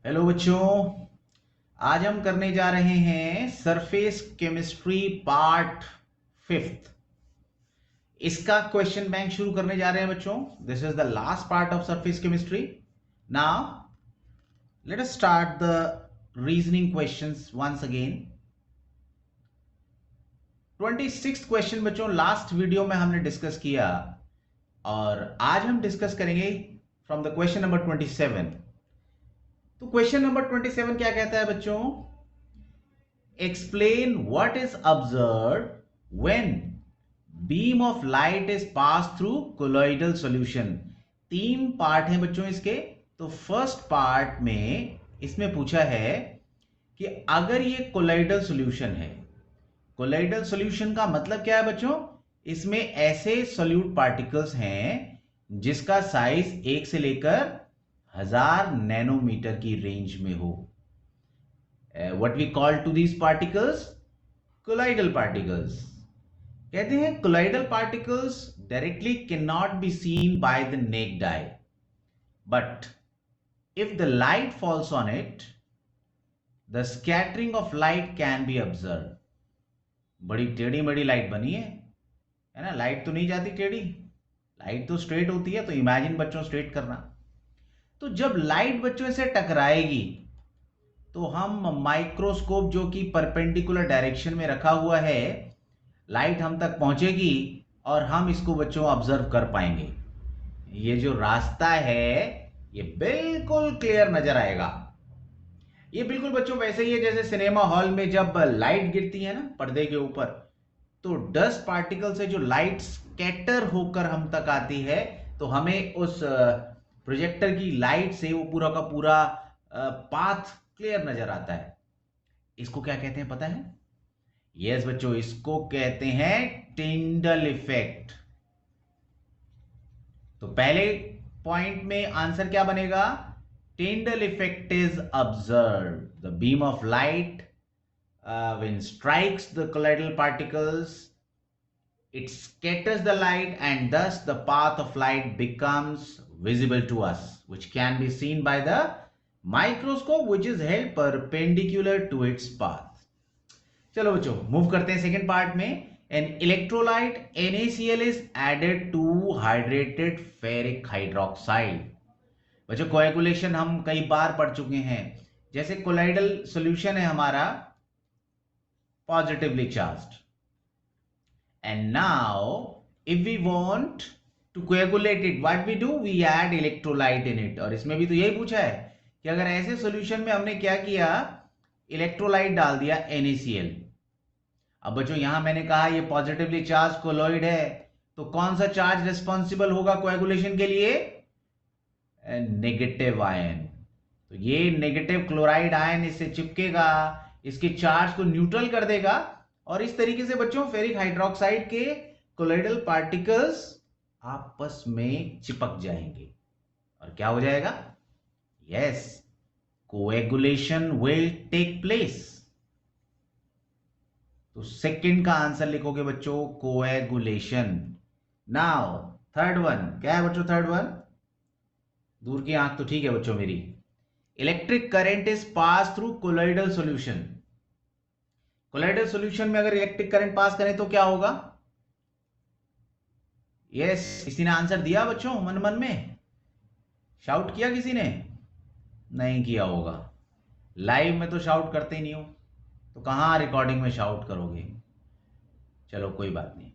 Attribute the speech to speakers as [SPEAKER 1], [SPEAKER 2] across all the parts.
[SPEAKER 1] Hello बच्चों, आज हम करने जा रहे हैं सरफेस केमिस्ट्री पार्ट 5। इसका क्वेश्चन बैंक शुरू करने जा रहे हैं बच्चों। This is the last part of surface chemistry. Now let us start the reasoning questions once again. 26th question बच्चों लास्ट वीडियो में हमने डिस्कस किया और आज हम डिस्कस करेंगे फ्रॉम द क्वेश्चन नंबर 27। तो क्वेश्चन नंबर 27 क्या कहता है बच्चों? Explain what is observed when beam of light is pass through colloidal solution. 3 part हैं बच्चों इसके। तो फर्स्ट पार्ट में इसमें पूछा है कि अगर ये कोलॉइडल सॉल्यूशन है, कोलॉइडल सॉल्यूशन का मतलब क्या है बच्चों? इसमें ऐसे सॉल्यूट पार्टिकल्स हैं जिसका साइज 1 से लेकर 1000 नैनोमीटर की रेंज में हो। What we call to these particles? Colloidal particles. कहते हैं colloidal particles directly cannot be seen by the naked eye, but if the light falls on it, the scattering of light can be observed. बड़ी टेढ़ी मेढ़ी light बनी है ना? Light तो नहीं जाती टेढ़ी, लाइट तो स्ट्रेट होती है। तो इमेजिन बच्चों स्ट्रेट करना। तो जब लाइट बच्चों से टकराएगी तो हम माइक्रोस्कोप जो कि परपेंडिकुलर डायरेक्शन में रखा हुआ है, लाइट हम तक पहुंचेगी और हम इसको बच्चों ऑब्जर्व कर पाएंगे। ये जो रास्ता है ये बिल्कुल क्लियर नजर आएगा। ये बिल्कुल बच्चों वैसे ही है जैसे सिनेमा हॉल में जब लाइट गिरती है ना पर्दे के ऊपर, तो डस्ट पार्टिकल से जो लाइट स्कैटर होकर हम तक आती है, तो हमें उस प्रोजेक्टर की लाइट से वो पूरा का पूरा पाथ क्लियर नजर आता है। इसको क्या कहते हैं पता है? यस बच्चों, इसको कहते हैं टिंडल इफेक्ट। तो पहले पॉइंट में आंसर क्या बनेगा? Tyndall effect is observe the beam of light when strikes the colloidal particles, it scatters the light and thus the path of light becomes visible to us, which can be seen by the microscope which is held perpendicular to its path. चलो बच्चों move करते हैं second part में। An electrolyte NaCl is added to hydrated ferric hydroxide। बच्चों coagulation हम कई बार पढ़ चुके हैं। जैसे कोलाइडल सॉल्यूशन है हमारा positively charged, and now if we want to coagulate it, what we do, we add electrolyte in it। और इसमें भी तो यही पूछा है कि अगर ऐसे सॉल्यूशन में हमने क्या किया, इलेक्ट्रोलाइट डाल दिया NaCl। अब बच्चों यहां मैंने कहा ये पॉजिटिवली चार्ज कोलॉइड है, तो कौन सा चार्ज रिस्पॉन्सिबल होगा कोएगुलेशन के लिए? Negative ion. तो ये नेगेटिव क्लोराइड आयन इससे चिपकेगा, इसके चार्ज को न्यूट्रल कर देगा और इस तरीके से बच्चों फेरिक हाइड्रोक्साइड के कोलॉइडल पार्टिकल्स आपस में चिपक जाएंगे और क्या हो जाएगा? Yes, coagulation will take place. तो सेकंड का आंसर लिखोगे बच्चों कोएगुलेशन। नाउ थर्ड वन क्या है बच्चों? थर्ड वन, दूर की आंख तो ठीक है बच्चों मेरी। Electric current is pass through colloidal solution. Colloidal solution में अगर इलेक्ट्रिक करंट पास करें तो क्या होगा? यस, किसी ने आंसर दिया बच्चों मन मन में? शाउट किया किसी ने? नहीं किया होगा। लाइव में तो शाउट करते ही नहीं हो, तो कहां रिकॉर्डिंग में शाउट करोगे? चलो कोई बात नहीं।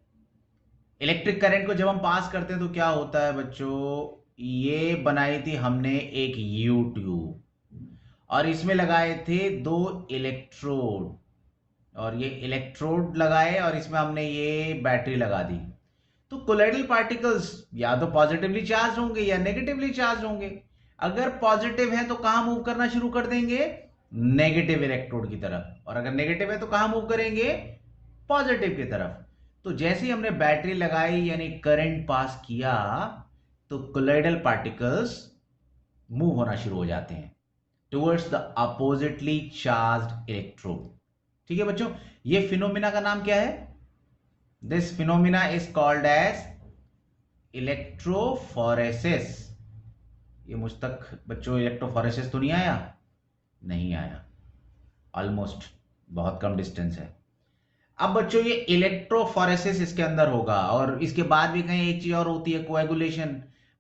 [SPEAKER 1] इलेक्ट्रिक करंट को जब हम पास करते हैं तो क्या होता है बच्चों? ये बनाई थी हमने एक यू ट्यूब और इसमें लगाए थे 2 इलेक्ट्रोड, और ये इलेक्ट्रोड लगाए और इसमें हमने ये बैटरी लगा दी। तो कोलॉइडल पार्टिकल्स या तो पॉजिटिवली चार्ज होंगे या नेगेटिवली चार्ज होंगे। अगर पॉजिटिव है तो कहां मूव करना शुरू कर देंगे? नेगेटिव इलेक्ट्रोड की तरफ। और अगर नेगेटिव है तो कहां मूव करेंगे? पॉजिटिव की तरफ। तो जैसे ही हमने बैटरी लगाई यानी करंट पास किया, तो कोलॉइडल पार्टिकल्स मूव होना शुरू हो जाते हैं towards the oppositely charged electrode. ठीक है बच्चों, ये फिनोमिना का नाम क्या है? This phenomena is called as electrophoresis. ये मुझ तक बच्चों इलेक्ट्रोफोरेसिस तो नहीं आया? नहीं आया, ऑलमोस्ट, बहुत कम डिस्टेंस है। अब बच्चों ये इलेक्ट्रोफोरेसिस इसके अंदर होगा, और इसके बाद भी कहीं एक चीज और होती है, कोएगुलेशन।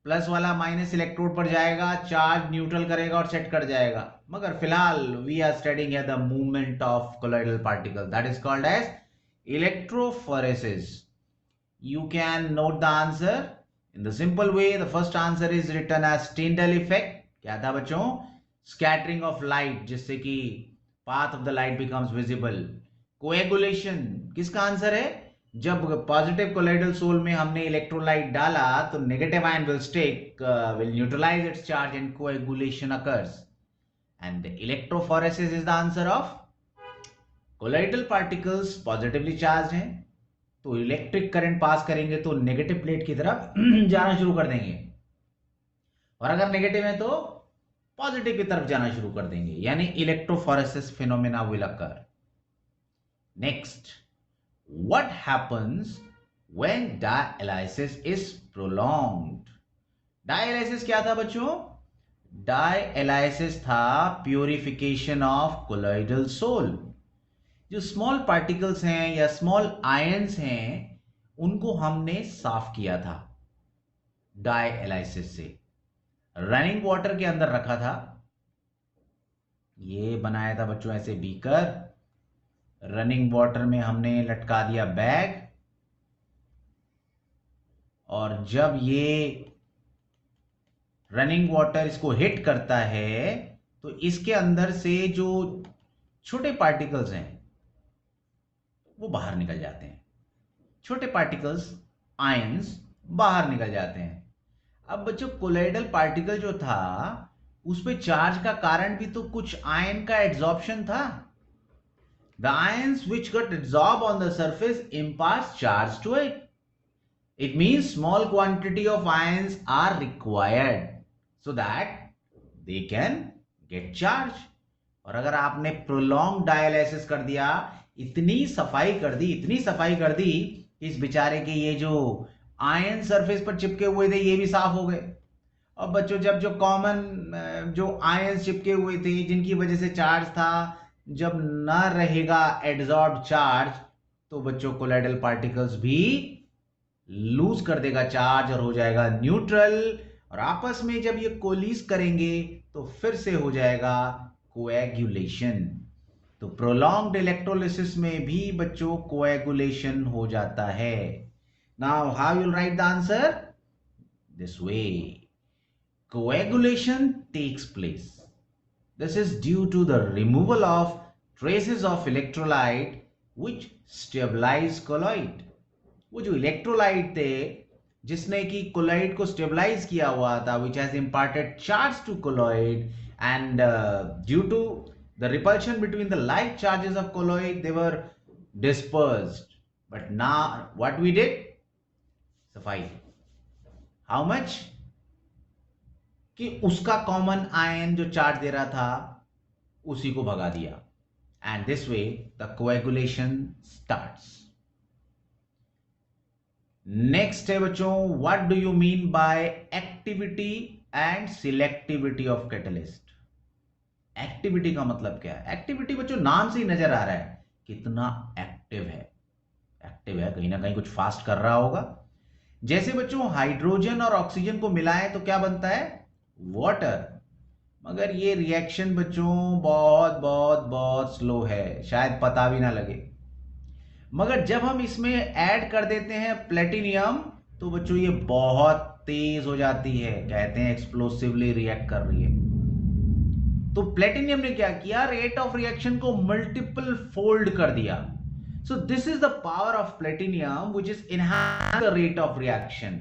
[SPEAKER 1] प्लस वाला माइनस इलेक्ट्रोड पर जाएगा, चार्ज न्यूट्रल करेगा और सेट कर जाएगा। मगर फिलहाल we are studying the movement of colloidal particle, that is called as electrophoresis. You can note the answer in the simple way. The first answer is written as Tyndall effect. क्या था बच्चों? Scattering of light, जिससे कि path of the light becomes visible. Coagulation किसका answer है? जब positive colloidal sol में हमने इलेक्ट्रोलाइट डाला तो negative ion will neutralize its charge and coagulation occurs. And the electrophoresis is the answer of colloidal particles positively charged हैं, तो electric current pass करेंगे तो नेगेटिव प्लेट की तरफ जाना शुरू कर देंगे, और अगर नेगेटिव है तो पॉजिटिव की तरफ जाना शुरू कर देंगे, यानी electrophoresis phenomena will occur. Next, what happens when dialysis is prolonged? Dialysis क्या था बच्चों? डायलिसिस था प्यूरिफिकेशन ऑफ कोलॉइडल सोल। जो स्मॉल पार्टिकल्स हैं या स्मॉल आयंस हैं उनको हमने साफ किया था डायलिसिस से। रनिंग वाटर के अंदर रखा था, ये बनाया था बच्चों ऐसे बीकर, रनिंग वाटर में हमने लटका दिया बैग, और जब ये रनिंग वाटर इसको हिट करता है तो इसके अंदर से जो छोटे पार्टिकल्स हैं वो बाहर निकल जाते हैं, छोटे पार्टिकल्स आयंस बाहर निकल जाते हैं। अब बच्चों कोलॉइडल पार्टिकल जो था उस पे चार्ज का कारण भी तो कुछ आयन का एड्सॉर्प्शन था। The ions which got absorb on the surface imparts charge to it. It means small quantity of ions are required so that they can get charge. और अगर आपने प्रोलॉन्ग डायलिसिस कर दिया, इतनी सफाई कर दी, इतनी सफाई कर दी, इस बेचारे के ये जो आयन सरफेस पर चिपके हुए थे ये भी साफ हो गए। और बच्चों जब जो कॉमन जो आयन चिपके हुए थे जिनकी वजह से चार्ज था, जब न रहेगा एड्सॉर्ब चार्ज तो बच्चों कोलॉइडल पार्टिकल्स भी लूज कर देगा चार्ज और हो जाएगा न्यूट्रल, और आपस में जब ये कोलिस करेंगे तो फिर से हो जाएगा कोएगुलेशन। तो प्रोलॉन्ग्ड इलेक्ट्रोलिसिस में भी बच्चों कोएगुलेशन हो जाता है। Now how you right the answer? This way, coagulation takes place. This is due to the removal of traces of electrolyte which stabilize colloid. वो जो इलेक्ट्रोलाइट थे जिसने कि कोलॉइड को स्टेबलाइज किया हुआ था, which has imparted charge to colloid, and due to the repulsion between the light charges of colloid they were dispersed. But now what we did? सफाई। How much? कि उसका कॉमन आयन जो charge दे रहा था उसी को भगा दिया, and this way the coagulation starts. Next है बच्चों, what do you mean by activity and selectivity of catalyst? Activity का मतलब क्या है? एक्टिविटी बच्चों नाम से ही नजर आ रहा है कितना एक्टिव है। एक्टिव है, कहीं ना कहीं कुछ फास्ट कर रहा होगा। जैसे बच्चों हाइड्रोजन और ऑक्सीजन को मिलाएं तो क्या बनता है? वाटर। मगर ये रिएक्शन बच्चों बहुत बहुत बहुत स्लो है, शायद पता भी ना लगे। मगर जब हम इसमें ऐड कर देते हैं प्लेटिनियम तो बच्चों ये बहुत तेज हो जाती है, कहते हैं एक्सप्लोसिवली रिएक्ट कर रही है। तो प्लेटिनियम ने क्या किया? रेट ऑफ रिएक्शन को मल्टीपल फोल्ड कर दिया। So this is the power of platinum which is enhance the rate of reaction,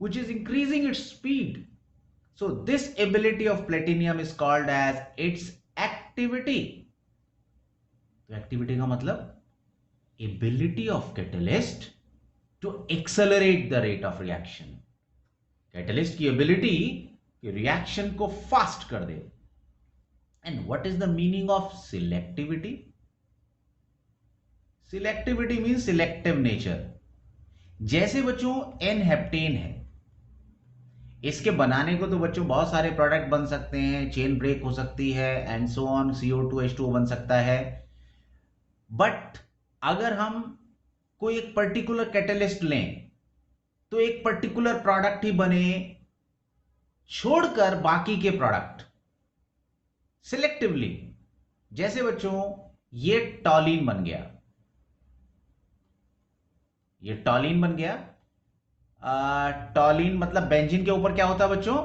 [SPEAKER 1] which is increasing its speed. So this ability of platinum is called as its activity. तो activity का मतलब ability of catalyst to accelerate the rate of reaction. Catalyst की ability कि reaction को fast कर दे. And what is the meaning of selectivity? Selectivity means selective nature. जैसे बच्चों N-हेप्टेन है, इसके बनाने को तो बच्चों बहुत सारे प्रोडक्ट बन सकते हैं, चेन ब्रेक हो सकती है एंड सो ऑन, CO2H2O बन सकता है। बट अगर हम कोई एक पर्टिकुलर कैटलिस्ट लें तो एक पर्टिकुलर प्रोडक्ट ही बने, छोड़कर बाकी के प्रोडक्ट सिलेक्टिवली। जैसे बच्चों ये टॉलिन बन गया, ये टॉलिन बन गया। टॉलिन मतलब बेंजीन के ऊपर क्या होता है बच्चों?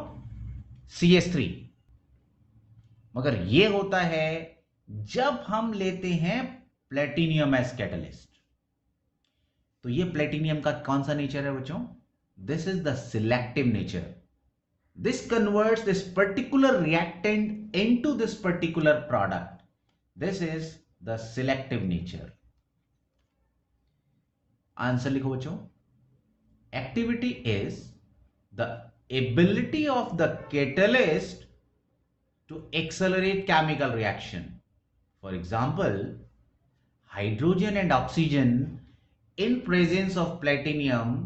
[SPEAKER 1] CH3। मगर ये होता है जब हम लेते हैं प्लेटिनियम एज कैटलिस्ट। तो ये प्लेटिनियम का कौन सा नेचर है बच्चों? This is the selective nature. This converts this particular reactant into this particular product. This is the selective nature. Answer लिखो बच्चों। Activity is the ability of the catalyst to accelerate chemical reaction. For example, hydrogen and oxygen in presence of platinum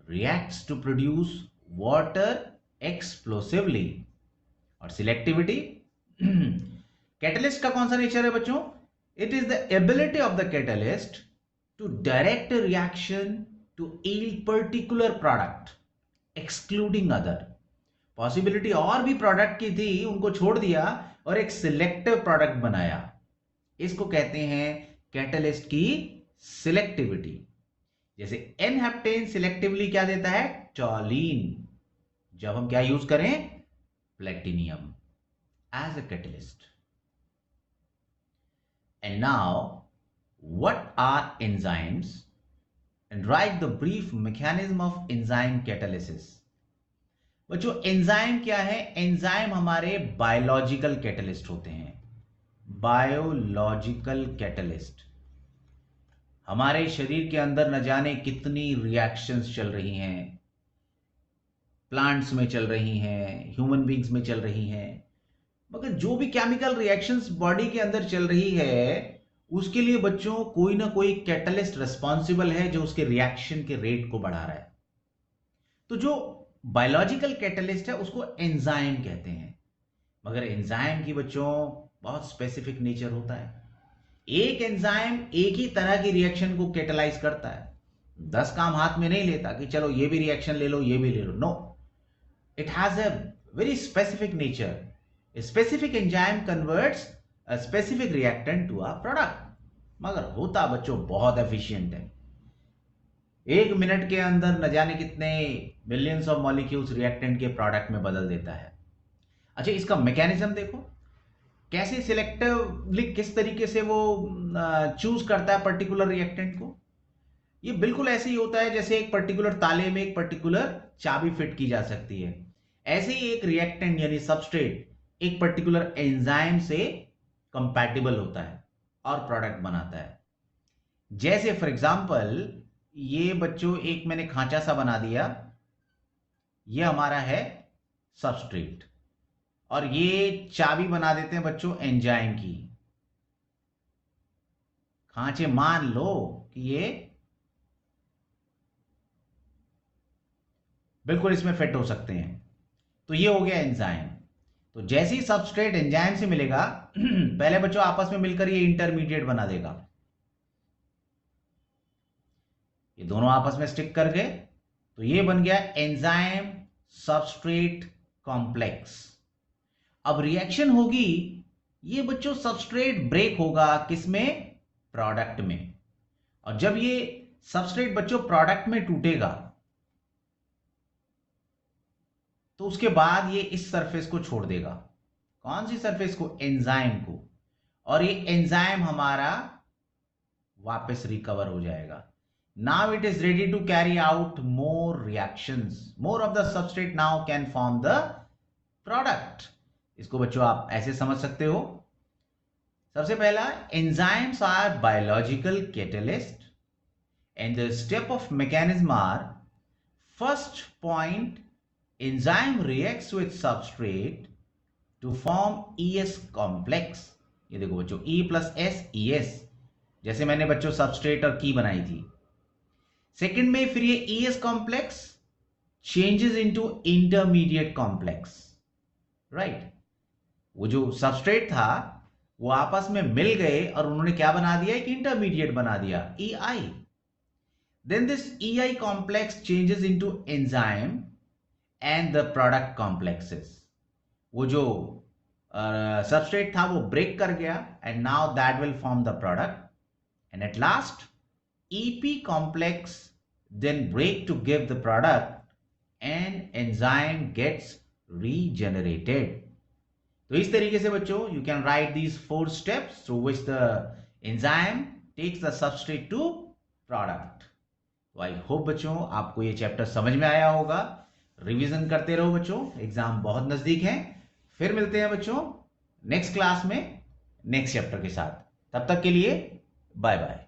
[SPEAKER 1] reacts to produce water explosively. और selectivity, catalyst का कौन सा nature है बच्चों? It is the ability of the catalyst to direct reaction to yield particular product excluding other. Possibility और भी product की थी, उनको छोड़ दिया और एक सिलेक्टिव प्रोडक्ट बनाया। इसको कहते हैं कैटलिस्ट की सिलेक्टिविटी। जैसे एन हेप्टेन सिलेक्टिवली क्या देता है? टॉलिन। जब हम क्या यूज करें? Platinum as a catalyst. And now what are enzymes and write the brief mechanism of enzyme catalysis. बच्चों एंजाइम क्या है? एंजाइम हमारे बायोलॉजिकल कैटलिस्ट होते हैं। बायोलॉजिकल कैटलिस्ट हमारे शरीर के अंदर न जाने कितनी रिएक्शंस चल रही हैं, प्लांट्स में चल रही हैं, ह्यूमन बींग्स में चल रही हैं, मगर जो भी केमिकल रिएक्शंस बॉडी के अंदर चल रही है उसके लिए बच्चों कोई ना कोई कैटलिस्ट रिस्पॉन्सिबल है जो उसके रिएक्शन के रेट को बढ़ा रहा है। तो जो बायोलॉजिकल कैटलिस्ट है उसको एंजाइम कहते हैं। मगर एंजाइम की बच्चों बहुत स्पेसिफिक नेचर होता है। एक एंजाइम एक ही तरह की रिएक्शन को कैटलाइज करता है, 10 काम हाथ में नहीं लेता कि चलो ये भी रिएक्शन ले लो ये भी ले लो। No, it has a very specific nature. A specific enzyme converts a specific reactant to a product. मगर होता बच्चों बहुत एफिशिएंट है। 1 मिनट के अंदर न जाने कितने मिलियंस ऑफ मॉलिक्यूल्स रिएक्टेंट के प्रोडक्ट में बदल देता है। अच्छा, इसका मैकेनिज्म देखो कैसे सिलेक्टिवली, किस तरीके से वो चूज करता है पर्टिकुलर रिएक्टेंट को। ये बिल्कुल ऐसे ही होता है जैसे एक पर्टिकुलर ताले में एक पर्टिकुलर चाबी फिट की जा सकती है। ऐसे ही एक रिएक्टेंट यानी सबस्ट्रेट एक पर्टिकुलर एंजाइम से कंपैटिबल होता है और प्रोडक्ट बनाता है। जैसे फॉर एग्जांपल ये बच्चों एक मैंने खांचा सा बना दिया, ये हमारा है सबस्ट्रेट, और ये चाबी बना देते हैं बच्चों एंजाइम की। खांचे मान लो कि ये बिल्कुल इसमें फिट हो सकते हैं, तो ये हो गया एंजाइम। तो जैसे ही सबस्ट्रेट एंजाइम से मिलेगा पहले बच्चों आपस में मिलकर ये इंटरमीडिएट बना देगा, ये दोनों आपस में स्टिक कर गए तो ये बन गया एंजाइम सबस्ट्रेट कॉम्प्लेक्स। अब रिएक्शन होगी, ये बच्चों सबस्ट्रेट ब्रेक होगा किसमें? प्रोडक्ट में। और जब ये सबस्ट्रेट बच्चों प्रोडक्ट में टूटेगा तो उसके बाद ये इस सरफेस को छोड़ देगा। कौन सी सरफेस को? एंजाइम को। और ये एंजाइम हमारा वापस रिकवर हो जाएगा। Now it is ready to carry out more reactions, more of the substrate now can form the product. इसको बच्चों आप ऐसे समझ सकते हो। सबसे पहला, enzymes are biological catalyst and the step of mechanism are, first point, enzyme reacts with substrate to form ES complex। ये देखो बच्चों E plus S ES, जैसे मैंने बच्चों सबस्ट्रेट और की बनाई थी। सेकंड में फिर ये ES complex changes into intermediate complex, right? वो जो सबस्ट्रेट था वो आपस में मिल गए और उन्होंने क्या बना दिया, एक इंटरमीडिएट बना दिया, EI. Then this EI complex changes into enzyme and the product complexes. वो जो सबस्ट्रेट था वो ब्रेक कर गया and now that will form the product, and at last EP complex then break to give the product and enzyme gets regenerated. तो इस तरीके से बच्चों you can write these 4 steps through which the enzyme takes the substrate to product. तो I hope बच्चों आपको ये chapter समझ में आया होगा. रिवीजन करते रहो बच्चों, एग्जाम बहुत नजदीक है. फिर मिलते हैं बच्चों नेक्स्ट क्लास में नेक्स्ट चैप्टर के साथ. तब तक के लिए बाय बाय.